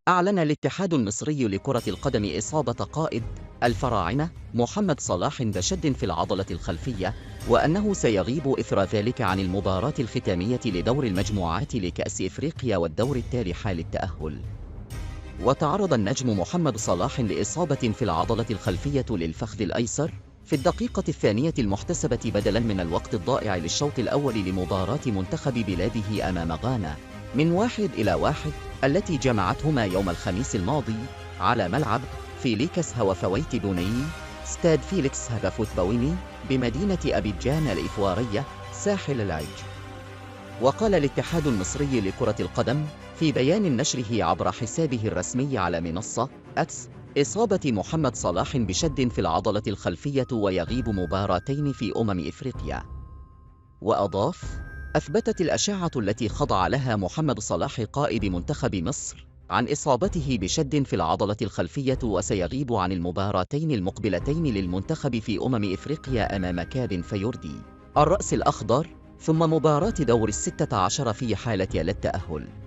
أعلن الاتحاد المصري لكرة القدم إصابة قائد الفراعنة محمد صلاح بشد في العضلة الخلفية، وأنه سيغيب إثر ذلك عن المباراة الختامية لدور المجموعات لكأس إفريقيا والدور التالي حال التأهل. وتعرض النجم محمد صلاح لإصابة في العضلة الخلفية للفخذ الأيسر في الدقيقة الثانية المحتسبة بدلاً من الوقت الضائع للشوط الأول لمباراة منتخب بلاده أمام غانا من 1-1 التي جمعتهما يوم الخميس الماضي على ملعب فيليكس هوفويت بوني ستاد فيليكس هافوت بويني بمدينة أبيجان الإيفوارية ساحل العج. وقال الاتحاد المصري لكرة القدم في بيان نشره عبر حسابه الرسمي على منصة إكس إصابة محمد صلاح بشد في العضلة الخلفية ويغيب مباراتين في إفريقيا. وأضاف: أثبتت الأشعة التي خضع لها محمد صلاح قائد منتخب مصر عن إصابته بشد في العضلة الخلفية وسيغيب عن المباراتين المقبلتين للمنتخب في إفريقيا أمام كاب فيردي الرأس الأخضر ثم مباراة دور 16 في حالة لا التأهل.